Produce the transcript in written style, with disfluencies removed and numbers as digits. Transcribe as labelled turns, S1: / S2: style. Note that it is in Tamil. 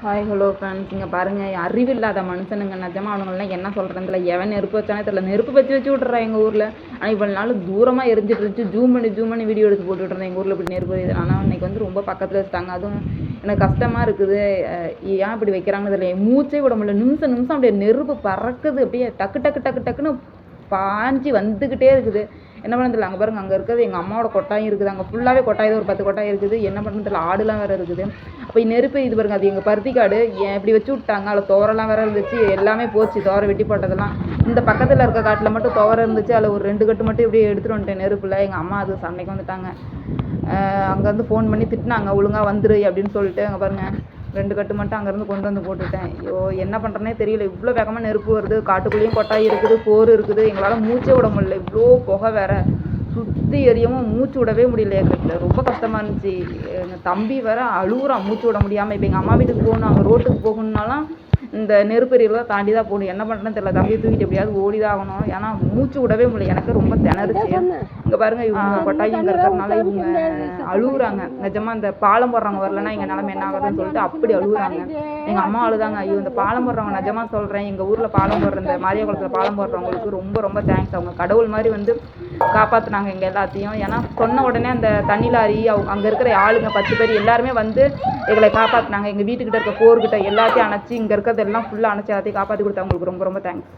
S1: Hi hello friends. இங்கே பாருங்கள், அறிவில்லாத மனுஷனுங்க நிஜமா அவனுங்களாம் என்ன சொல்கிறதுல எவன் நெருப்பு வச்சானே தெரியல. நெருப்பு வச்சு விட்றா எங்கள் ஊரில். ஆனால் இவ்வளோ நாள் தூரமாக எரிஞ்சிட்டு இருந்துச்சு. ஜூம் பண்ணி வீடியோ எடுத்து போட்டுவிட்றேன் எங்கள் ஊரில் இப்படி நெருப்பு. ஆனால் இன்னைக்கு வந்து ரொம்ப பக்கத்தில் வச்சுட்டாங்க. அதுவும் எனக்கு கஷ்டமாக இருக்குது. ஏன் இப்படி வைக்கிறாங்கன்னு தெரியல. மூச்சே விட முடியல. நிமிஷம் அப்படியே நெருப்பு பறக்குது. அப்படியே டக்குன்னு பாஞ்சு வந்துக்கிட்டே இருக்குது. என்ன பண்ண தெரியல. அங்கே பாருங்கள், அங்கே இருக்கிறது எங்கள் அம்மாவோட கொட்டாயும் இருக்குது. அங்கே ஃபுல்லாகவே கொட்டாய் தான், ஒரு 10 கொட்டாய் இருக்குது. என்ன பண்ணுறது தெரியல. ஆடுலாம் வேறு இருக்குது. அப்போ நெருப்பு இது பாருங்க, அது எங்கள் பருத்தி காடு. இப்படி வச்சு விட்டாங்க. அதில் துவரெல்லாம் வேறு இருந்துச்சு. எல்லாமே போச்சு, துவரை வெட்டி போட்டதெல்லாம். இந்த பக்கத்தில் இருக்க காட்டில் மட்டும் துவரை இருந்துச்சு. அதில் ஒரு 2 கட்டு மட்டும் இப்படியே எடுத்துகிட்டு வந்துட்டேன் நெருப்பில். எங்கள் அம்மா அது சண்டைக்கு வந்துட்டாங்க. அங்கேருந்து ஃபோன் பண்ணி திட்டினாங்க, ஒழுங்காக வந்துரு அப்படின்னு சொல்லிட்டு. அங்கே பாருங்கள், 2 கட்டு மட்டும் அங்கேருந்து கொண்டு வந்து போட்டுவிட்டேன். ஐயோ, என்ன பண்ணுறேனே தெரியல. இவ்வளோ வேகமாக நெருப்பு வருது. காட்டுக்குள்ளேயும் கொட்டாய் இருக்குது, போர் இருக்குது. எங்களால் மூச்சே விட முடியல. இவ்வளோ புகை வேறு சுற்றி எரியவும் மூச்சு விடவே முடியல. எங்களுக்கு ரொம்ப கஷ்டமாக இருந்துச்சு. எங்கள் தம்பி வேறு அழுகுறான் மூச்சு விட முடியாமல். இப்போ எங்கள் அம்மா வீட்டுக்கு போகணும், அங்கே ரோட்டுக்கு போகணுன்னாலாம் இந்த நெருப்பெரியெல்லாம் தாண்டி தான் போகணும். என்ன பண்ணுறேன்னு தெரியல. தம்பியை தூக்கிட்டு எப்படியாவது ஓடி தான் ஆகணும். ஏன்னா மூச்சு விடவே முடியல. எனக்கு ரொம்ப திணறுச்சு. இங்கே பாருங்கள், இவங்க கொட்டாய் இங்கே இருக்கிறதுனால இவங்க அழுகுறாங்க. நிஜமாக இந்த பாலம் போடுறவங்க வரலன்னா எங்கள் நிலமை என்ன ஆகுதுன்னு சொல்லிட்டு அப்படி அழுகுறாங்க. எங்கள் அம்மா அழுதாங்க. ஐயோ, இந்த பாலம் போடுறவங்க நிஜமாக சொல்கிறேன், எங்கள் ஊரில் பாலம் போடுற இந்த மாரியா குளத்தில் பாலம் போடுறவங்களுக்கு ரொம்ப தேங்க்ஸ். அவங்க கடவுள் மாதிரி வந்து காப்பாற்றினாங்க எங்கள் எல்லாத்தையும். ஏன்னா சொன்ன உடனே அந்த தண்ணி லாரி அங்கே இருக்கிற ஆளுங்க 10 பேர் எல்லாருமே வந்து எங்களை காப்பாற்றினாங்க. எங்கள் வீட்டுக்கிட்ட இருக்க போர்கிட்ட எல்லாத்தையும் அணைச்சி, இங்கே இருக்கிறதெல்லாம் ஃபுல்லாக அணைச்சி எல்லாத்தையும் காப்பாற்றி கொடுத்தவங்களுக்கு ரொம்ப தேங்க்ஸ்.